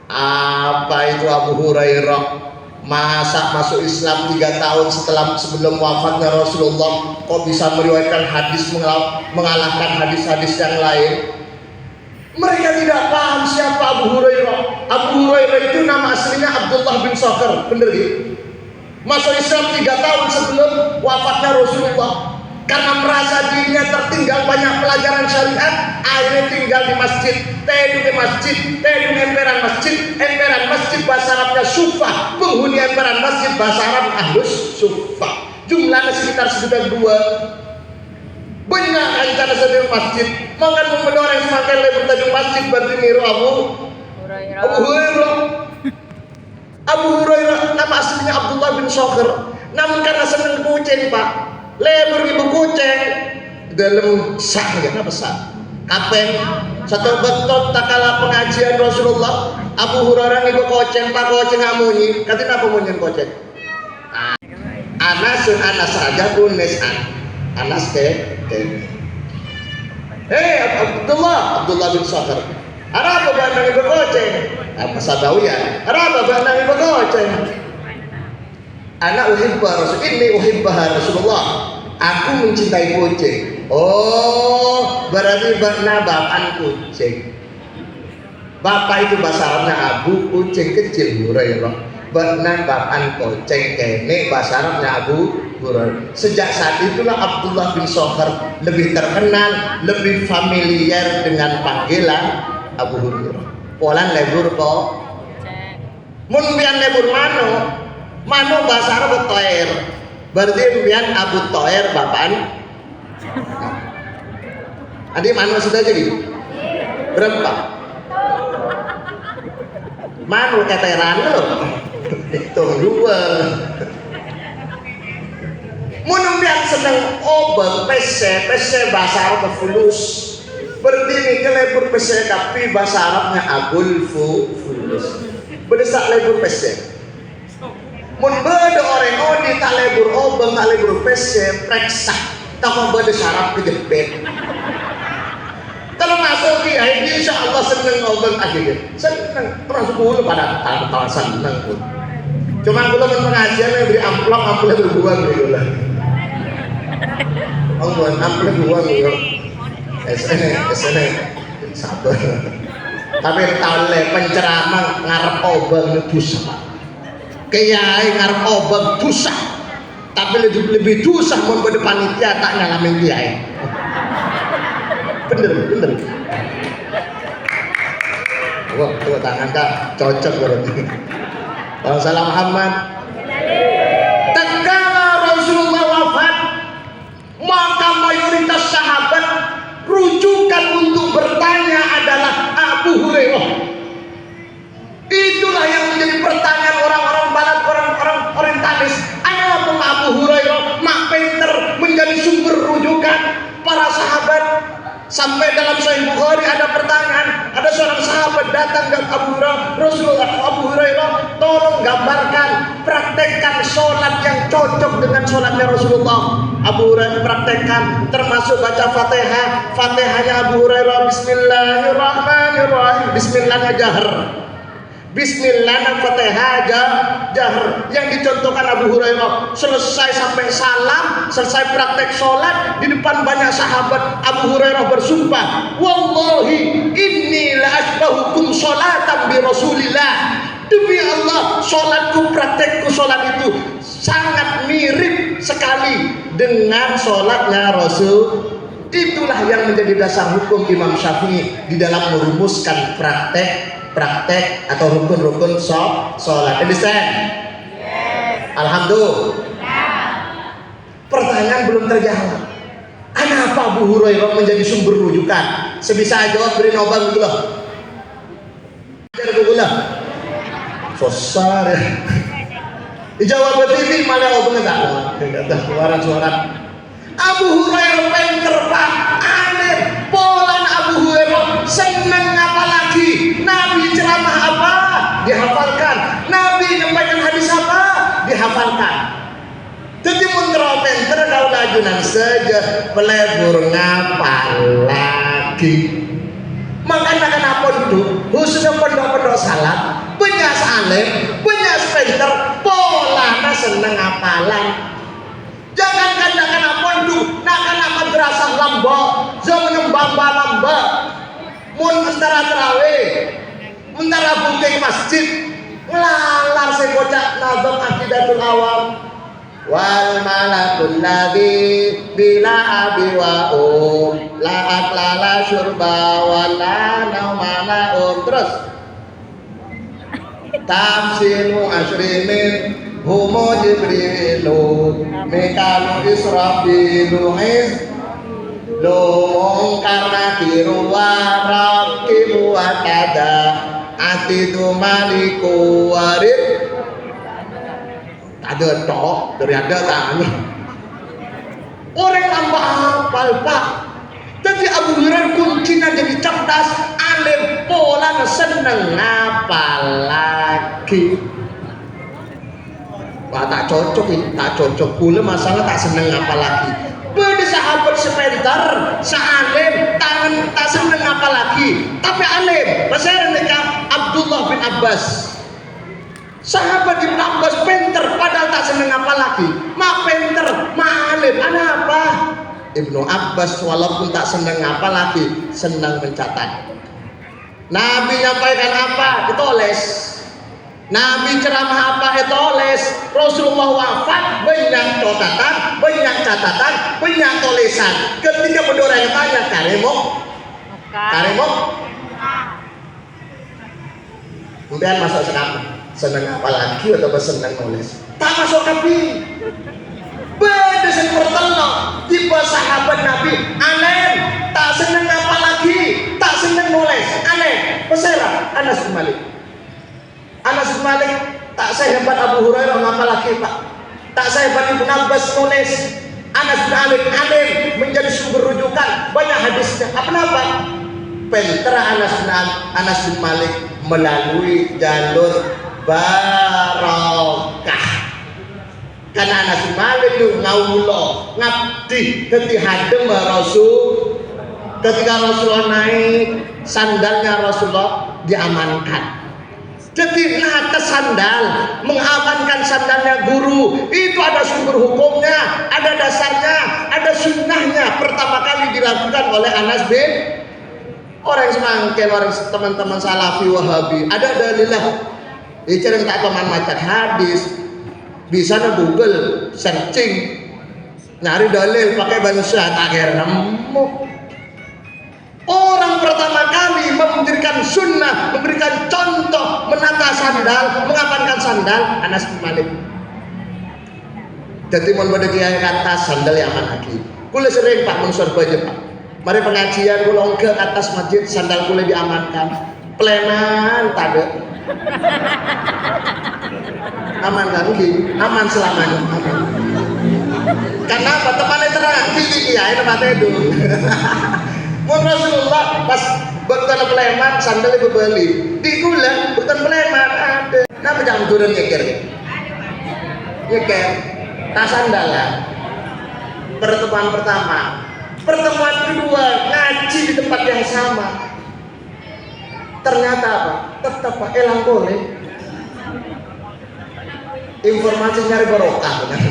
Apa itu Abu Hurairah? Masa masuk Islam 3 tahun sebelum wafatnya Rasulullah kok bisa meriwayatkan hadis mengalahkan hadis-hadis yang lain? Mereka tidak paham siapa Abu Hurairah. Abu Hurairah itu nama aslinya Abdullah bin Sakhar, bener gitu. Masuk Islam 3 tahun sebelum wafatnya Rasulullah. Karena merasa dirinya tertinggal banyak pelajaran syariat, akhirnya tinggal di masjid, tedung di masjid, tedung emperan masjid bahasa Arabnya Sufah, penghuni emperan masjid bahasa Arab Ahlus Sufah. Jumlahnya sekitar 2. Banyak rencana sedang masjid, makan memedoreng semakin lebar tajam masjid berarti niru Abu Hurairah. Abu Hurairah nama aslinya Abdullah bin Sakhar, namun karena senang kucing Pak, lebar ibu kucing dalam sahnya apa sah? Kapan satu betul tak kalah pengajian Rasulullah, Abu Hurairah ibu kucing Pak kucing ngamunyi, katanya apa munyin kucing? Anas saja tulis Anas ke. Abdullah bin Sakhar. Arab bandang ibu kucing. Apa Sabawiyah? Arab bandang ibu kucing. Anak uhibbah Rasulullah. Aku mencintai kucing. Oh, berarti bapak kucing. Bapak itu bahasa Arabnya Abu, kucing kecil Hurairah. Bapak kucing kene bahasa Arabnya Abu Hurairah. Sejak saat itulah Abdullah bin Sakhar lebih terkenal, lebih familiar dengan panggilan Abu Hurairah. Polan lebur kok. Mun pian lebur mano bahasa Arab Toer. Berarti pian Abu Toer bapan. Adik mano sudah jadi? Berapa? Mano keteran lo. Hitung 2. Mun pian seneng obeng pese bahasa Arab fulus. Berdiri ke lebur pese tapi bahasa Arabnya abul fulus. Berdesak lebur pese. Mun beda orang odi tak lebur obeng tak lebur pese preksa. Tak mau beda Arab kejepit. Kalau masuk kiai insya Allah seneng obeng akhirnya. Seneng terus 10 pada tahu seneng pun. Cuma kalau pengajian beri amplop berbuang gitu lah. Buat amplop buang gitu. SN sabar. Tapi tahun penceramah ngarep obeng dosa. Kiai ngarep obeng dosa. Tapi lebih dosa membeda panitia tak nyalamin kiai. Bener. Wah, tangan Kak cocok berarti. Salam Muhammad. Tatkala Rasulullah wafat, maka mayoritas sahabat rujukan untuk bertanya adalah Abu Hurairah. Itulah yang menjadi pertanyaan orang-orang barat, orang-orang orientalis. Apa Abu Hurairah mak pinter menjadi sumber rujukan para sahabat. Sampai dalam Sahih Bukhari ada pertanyaan, ada seorang sahabat datang ke Abu Hurairah, tolong gambarkan, praktekkan sholat yang cocok dengan sholatnya Rasulullah. Abu Hurairah praktekkan, termasuk baca Fatihahnya Abu Hurairah, Bismillahirrahmanirrahim, Bismillahnya jahar. Bismillah Fatihah jahar yang dicontohkan Abu Hurairah. Selesai sampai salam, selesai praktek sholat di depan banyak sahabat, Abu Hurairah bersumpah, wallahi inni la asbahukum sholatan bi Rasulillah. Demi Allah, sholatku, praktekku sholat itu sangat mirip sekali dengan sholatnya Rasul. Itulah yang menjadi dasar hukum Imam Syafi'i di dalam merumuskan praktek atau rukun-rukun sholat. Understand? Alhamdulillah. Pertanyaan belum terjawab. Kenapa Abu Hurairah menjadi sumber rujukan? Sebisa jawab beri nobang gitu loh. Jadi gula. Sosar ya. Dijawab TV malah obeng enggak ada suara. Abu Hurairah pinter Pak, alim. Pola Abu Hurairah senang apalagi. Nabi ceramah apa? Dihafalkan. Nabi nyampaikan hadis apa? Dihafalkan. Jadi mundur pinter kau lajunan saja melebur ngapal lagi. Makanya kenapa itu khususnya pondok-pondok salat punya salim, punya pinter, polanya seneng apalan. Jangan kandang pondok, nak madrasah lambok, zaman lambak, mun mentara terawih, mentara bungking masjid, ngelalar sekocak nazam akidatul awam. Wal malakul ladzi bila abi wa la aklala syurba wa la naumana terus tafsiru asrimin humu jibrilu mekalu israfilu lo mungkar nakiru wa rakibu wa kada atidu maliku warid. Ada tok, dari ada tanya. Orang tambah hafal Pak. Tapi Abu Hurairah kuncinya jadi cerdas, alim, pola seneng apalagi. Wah tak cocok ini, tak cocok pula masalah tak seneng apalagi. Beda sahabat sebentar, sealim, tak seneng apalagi. Tapi alim, saya nikah Abdullah bin Abbas. Sahabat Ibn Abbas pinter padahal tak seneng apa lagi. Ma pinter, ma alim, ada apa? Ibnu Abbas walaupun tak seneng apa lagi, senang mencatat. Nabi nyampaikan apa? Ditulis. Nabi ceramah apa? Ditulis. Rasulullah wafat, banyak catatan, banyak tulisan. Ketika berdua yang tanya, Karimok? Kemudian masuk sekarang. Senang apa lagi atau senang nulis? Tak masuk kapi. Beda sen pertelok. Tiba sahabat Nabi alim, tak senang apa lagi, tak senang nulis. Alim. Pesera Anas bin Malik. Anas bin Malik tak sehebat Abu Hurairah ngapa lagi Pak. Tak sehebat Ibnu Abbas nulis. Anas bin Malik alim menjadi sumber rujukan banyak hadisnya. Apa? Pentera Anas bin Malik melalui jalur barokah. Karena Anas bin Malik itu ngawulo ngabdi ketika hadem Rasul, ketika Rasulullah naik sandalnya Rasulullah diamankan. Jadi atas sandal mengamankan sandalnya guru itu ada sumber hukumnya, ada dasarnya, ada sunnahnya. Pertama kali dilakukan oleh Anas bin orang semangkin, orang teman-teman salafi wahabi. Ada dalillah. Bicara tak teman macam hadis, bisa na Google searching, nyari dalil pakai bahasa tak kira nemu. Orang pertama kali memberikan sunnah, memberikan contoh menata sandal, mengamankan sandal Anas bin Malik. Jadi mon pada kiai kata sandal yang aman lagi. Kula sering Pak Mansur Baje Pak. Mari pengajian kula ke atas masjid sandal kula diamankan. Pelenan tade. Aman kan aman selamanya aman. Karena apa temannya terang kiri ya ini mata itu. Mun Rasulullah pas betul peleman sandal ibu beli di gula betul peleman ada. Kenapa jangan turun nyeker tas sandal lah. Pertemuan pertama, pertemuan kedua ngaji di tempat yang sama. Ternyata apa? Tetap Pak elang boleh. Informasi nyari barokah benar.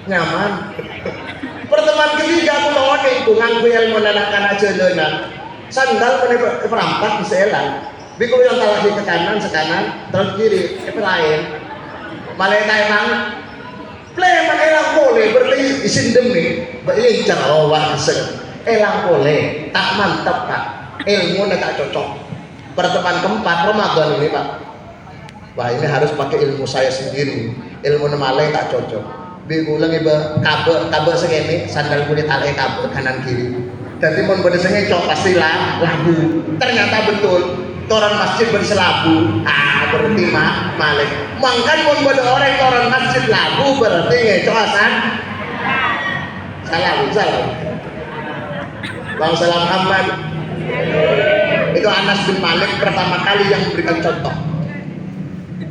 Nyaman. Pertemuan ketiga aku lawan itu nganggu ilmu nanakan aja lenan. Sandal perampat bisa elang. Bikul yang lagi ke kanan, sekanan, terus kiri, itu lain. Malaikat emang play elang boleh berarti isin demi belincar awak seng elang boleh tak mantap Pak, ilmu tak cocok. Pertemuan keempat Ramadan ini Pak, wah ini harus pakai ilmu saya sendiri, ilmu malai tak cocok. Bilang ibu kabel segini sandal kulit alai kabel kanan kiri. Jadi mau berdasarnya cok pastilah labu. Ternyata betul toran masjid berselabu. Berarti malik. Mangkan mau ber orang toran masjid labu berarti ngecok asan. Salam. Bang Salam Muhammad. Itu Anas bin Malik pertama kali yang memberikan contoh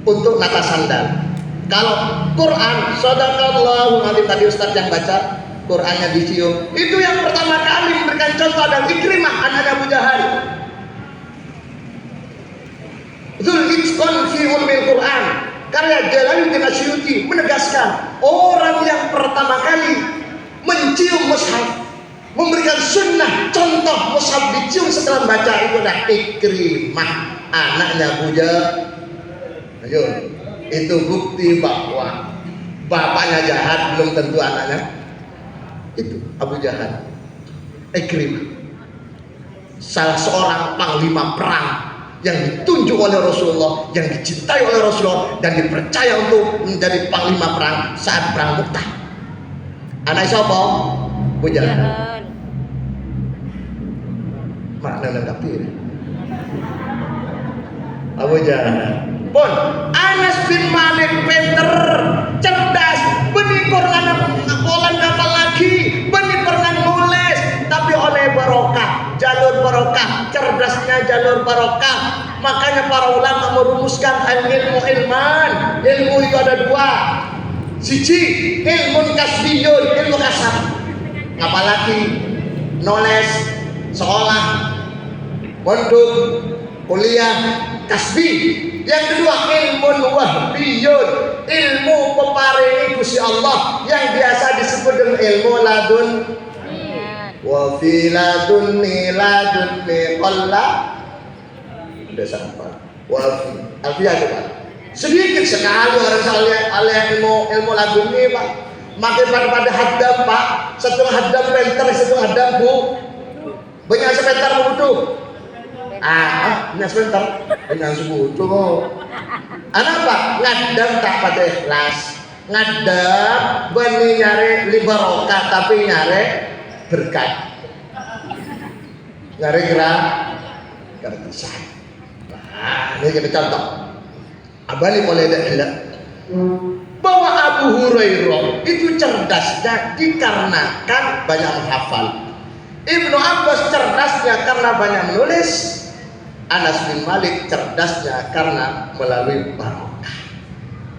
untuk nata sandal. Kalau Quran, sadaqallahu alazim, tadi Ustadz yang baca Qurannya dicium, itu yang pertama kali memberikan contoh adalah Ikrimah anak Abu Jahal. Dzul Itqan fi ulumil Quran, karya Jalaluddin Asyuti menegaskan orang yang pertama kali mencium mushaf, memberikan sunnah contoh mushaf dicium setelah baca itu adalah Ikrimah anaknya Abu Jahal. Ayo, itu bukti bahwa bapaknya jahat belum tentu anaknya itu Abu Jahal. Ikrimah salah seorang panglima perang yang ditunjuk oleh Rasulullah, yang dicintai oleh Rasulullah dan dipercaya untuk menjadi panglima perang saat perang Mu'tah. Anak siapa? Abu Jahal. Makna kafir. Abu Jahal. Pun Anas bin Malik pinter, cerdas, benih pernah ngolah kapal lagi, benih pernah nulis, tapi oleh barokah, jalur barokah, cerdasnya jalur barokah. Makanya para ulama merumuskan ilmu ilman, ilmu itu ada dua, siji ilmu kasbiyun, ilmu kasab, apalagi nulis, sekolah, pondok, kuliah, kasbi. Yang kedua ilmu wahbiyun, ilmu peparing Gusti Allah yang biasa disebut dengan ilmu ladun wa fi ladunni qalla. Udah sampai wa fi alfiyah itu Pak. Sedikit sekali orang alih ilmu ladunni Pak. Makin pada haddam Pak, satu haddam penter, satu haddam bu. Banyak sebentar butuh. Ini sebentar, dengan sebutu. Anak Pak, ngadam tak pada ikhlas, ngadam benih nyari libarokah tapi nyari berkat, nyari gratisan. Ini kita contoh. Abali boleh tidak bahwa Abu Hurairah itu cerdasnya dikarenakan banyak menghafal. Ibnu Abbas cerdasnya karena banyak menulis. Anas bin Malik cerdasnya karena melalui barokah.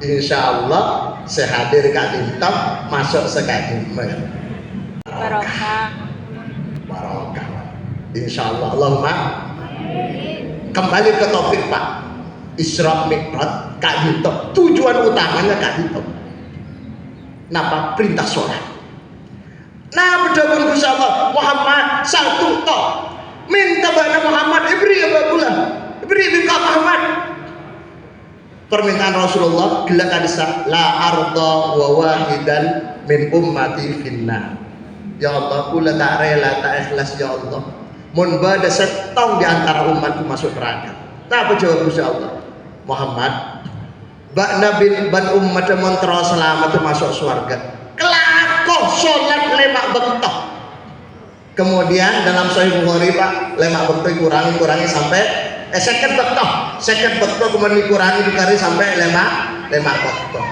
Insya Allah saya hadir Kak Dintom masuk sekali barokah. Insya Allah. Allahumma. Kembali ke topik Pak. Isra Mi'raj Kak Dintom. Tujuan utamanya Kak Dintom. Napa perintah sholat. Nah berdoa Gusti Allah Muhammad satu toh. Minta bana Muhammad ibri abakulah ibri bika Muhammad. Permintaan Rasulullah gelak hadisah la arda wa wahidan min ummati finnar. Ya Allah kula tak rela tak ikhlas ya Allah mun bada setong di antara umatku masuk neraka. Apa jawab Gusti Allah? Muhammad bak nabi ban ummat mun terus selamat masuk surga. Kelakon salat lemak bektoh. Kemudian dalam Sahih Bukhari Pak, lemak bekto kurangi sampai seket bekto kemudian dikurangi sampai lemak bekto.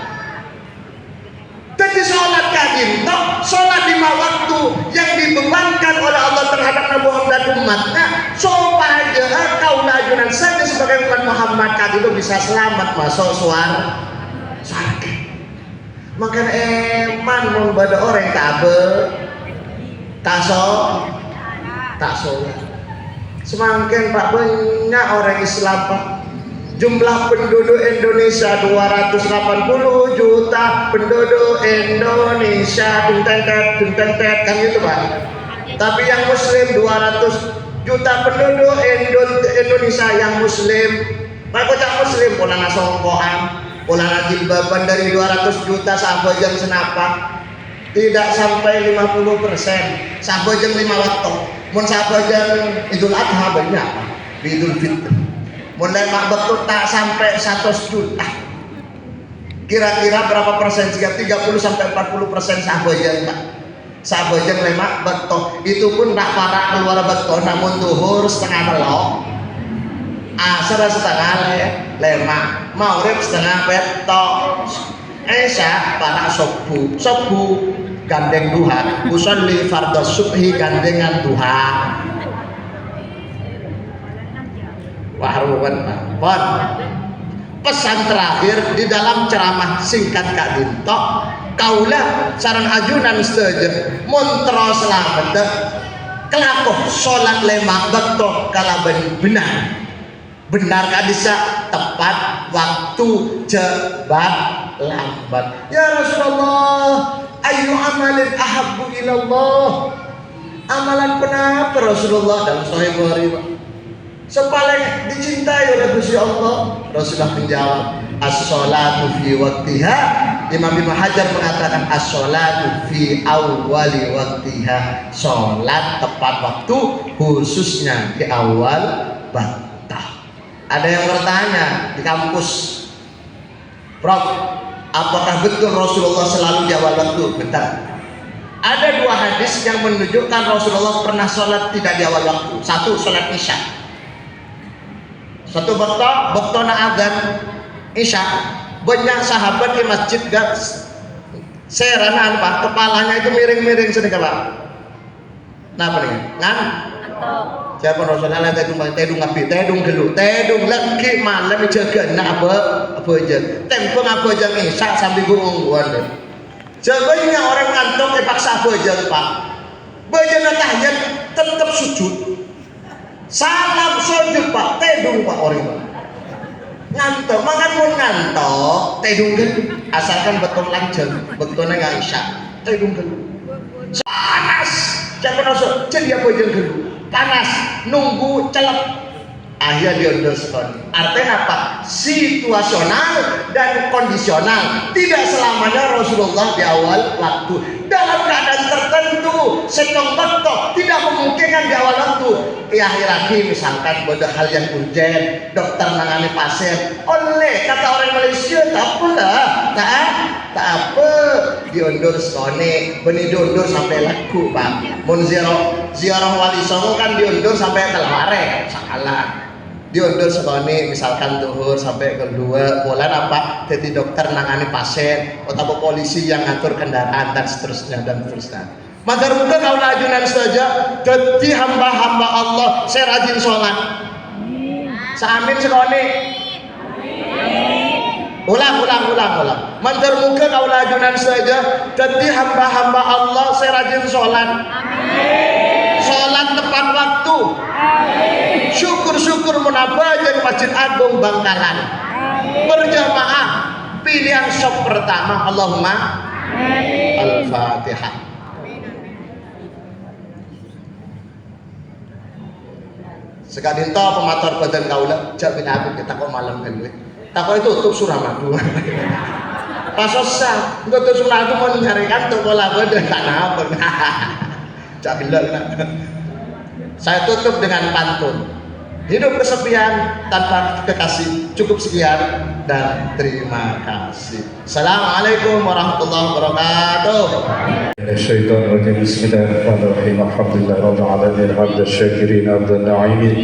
Jadi sholat kadinto, sholat 5 waktu yang dibebankan oleh Allah terhadap Nabi Muhammad dan umatnya, supaya kaum ajunan saja sebagai umat Muhammad kadinto bisa selamat masuk surga. Maka eman membaca orang kabel tak sholat. Semakin Pak banyak orang Islam Pak. Jumlah penduduk Indonesia 280 juta penduduk Indonesia, duntentet kan gitu Pak. Tapi yang Muslim 200 juta penduduk Indonesia yang muslim. Mereka cak muslim, pola nasongkoan, pola jilbaban dari 200 juta sahabat senapa. Tidak sampai 50%. Sahabat jam 5 waktu. Mun sahabat jam Idul Adha banyak. Idul Fitri. Mun lemak betul tak sampai 100 juta. Kira-kira berapa persen? 30 sampai 40% sahabat jam Pak. Sahabat jam lemak betul. Itu pun tak parah keluar betul. Namun duhur setengah telok. Asar setengah lemak. Maghrib setengah betul. Isya para subuh gandeng duha, usolli fardhu subhi gandengan duha. Wahruwan pon. Pesan terakhir di dalam ceramah singkat Kak Dinto, kaulah sareng ajunan setuju montro selamat kelakuh sholat lemak betul kalaban benar kadisa tepat waktu cepat lambat. Ya Rasulullah, ayu amalin ahabbu ilallah. Amalan kenapa Rasulullah dalam Sahih Bukhari? Sepaling dicintai oleh Gusti Allah. Rasulullah menjawab, as-sholatu fi waktiha. Imam Ibnu Hajar mengatakan as-sholatu fi awwali waktiha. Sholat tepat waktu, khususnya di awal waktu. Ada yang bertanya di kampus, Prof, apakah betul Rasulullah selalu di awal waktu? Bentar. Ada 2 hadis yang menunjukkan Rasulullah pernah sholat tidak di awal waktu. Satu, sholat Isya. Satu waktu adzan Isya. Banyak sahabat di masjid gak seranan Pak, kepalanya itu miring-miring sedikit Pak. Nah, apa nih? Siapa Rasulullah tedung ngapi, tedung gelu, tedung lagi malam jaga nak apa aja. Tempeng apa aja Isya sambil gungguan deh. Jaganya orang ngantuk dipaksa apa aja Pak. Bajana tahiyat tetap sujud. Salam sujud Pak, tedung Pak orang Pak. Ngantuk, makan pun ngantuk, tedung gelu. Asalkan betul lanjut, betulnya nggak Isya, tedung gelu. Panas, siapa Rasul? Jadi apa aja gelu. Panas, nunggu celep. Akhirnya diundurkan. Artinya apa? Situasional dan kondisional. Tidak selamanya Rasulullah di awal waktu. Dalam keadaan tertentu, setong betok tidak memungkinkan di awal waktu. Akhir-akhir misalkan pada hal yang urgent, dokter menangani pasien. Oleh kata orang Malaysia, tak apalah, tak apa. Diundur sekone, benih diundur sampai laku Pak. Mun ziarah wali songo kan diundur sampai telare, salah. Diundur sekone misalkan duhur sampai kedua bulan apa? Jadi dokter nangani pasien, atau polisi yang ngatur kendaraan dan seterusnya dan seterusnya. Magar muka kau lajunan saja, jadi hamba-hamba Allah saya rajin sholat. Saamin sekone. Ulang. Magar muka kau lajunan saja, jadi hamba-hamba Allah saya rajin sholat. Sholat tepat waktu. Syukur-syukur menapa aja Masjid Agung Bangkalan. Berjamaah pilihan shop pertama. Allahumma Al-Fatihah. Sekadin toh pemator badan kaula jak bin aku kita kok malam kan gue. Tak itu tutup Suramadu. Pas susah, tutup Suramadu mau nyari kantor bola badan tak apa. Cak bilang. Saya tutup dengan pantun. Hidup kesepian tanpa kekasih. Cukup sekian dan terima kasih. Assalamualaikum warahmatullahi wabarakatuh. الشيطان الرجيم بسم الله الرحمن الرحيم الحمد لله رب العالمين حمد الشاكرين عبد الناعمين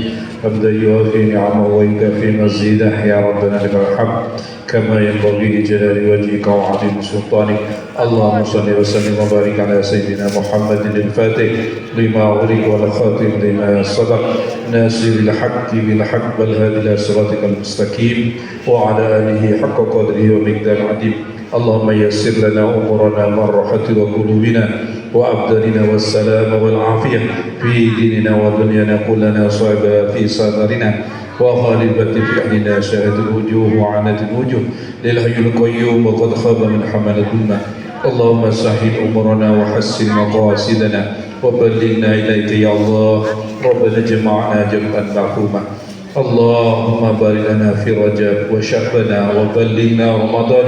حمدا يوافي نعمه ويكافي مزيده يا ربنا لك الحمد كما ينبغي لجلال وجهك وعظيم سلطانك اللهم صل وسلم وبارك على سيدنا محمد الفاتح لما أغلق والخاتم لما سبق ناصر الحق بالحق والهادي إلى صراطك المستقيم وعلى آله حق قدره ومقدار عظيم اللهم يسر لنا أمورنا من راحة وقلوبنا وأبداننا والسلام والعافية في ديننا ودنيانا كلنا صعبا في صدرنا وغالبة في أهلنا شاهد الوجوه وعنت الوجوه للحي القيوم وقد خاب من حمل الظلمة اللهم سهل أمورنا وحسن مقاصدنا وبلغنا إليك يا الله. ربنا اجمعنا جمعا مرحوما. اللهم بارك لنا في رجب وشعبنا وبلغنا رمضان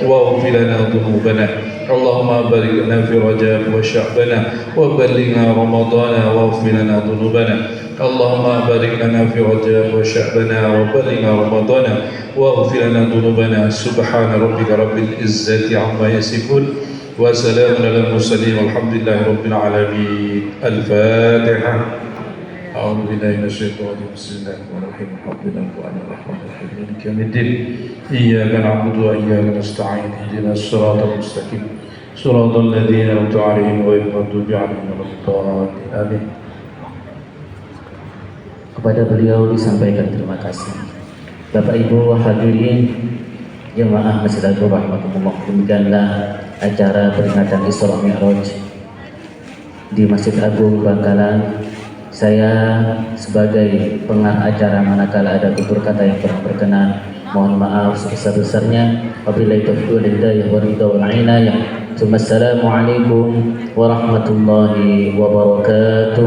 واغفر لنا ذنوبنا. اللهم بارك لنا في رجب وشعبنا وبلغنا رمضان واغفر لنا ذنوبنا. اللهم بارك لنا في رجب وشعبنا وبلغنا رمضان واغفر لنا ذنوبنا. سبحان ربك رب العزة عما يصفون وسلام على المرسلين والحمد لله رب العالمين. الفاتحة. أعوذ بالله من الشيطان الرجيم. بسم الله الرحمن الرحيم. الحمد لله الرحمن الرحيم مالك يوم الدين. إياك نعبد وإياك نستعين. اهدنا الصراط المستقيم صراط الذين أنعمت عليهم غير المغضوب عليهم ولا الضالين. آمين. Kepada beliau disampaikan terima kasih. Bapak Ibu hadirin jemaah Masjid Agung rahmatullah, demikianlah acara peringatan Isra Mi'raj di Masjid Agung Bangkalan. Saya sebagai pengarah acara, manakala ada tutur kata yang kurang berkenan, mohon maaf sebesar-besarnya. Wabillahi taufiq wal hidayah wa ridha wal inayah. Assalamualaikum warahmatullahi wabarakatuh.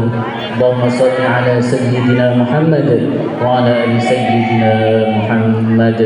Allahumma salli ala sayyidina Muhammad wa ala ali sayyidina Muhammad.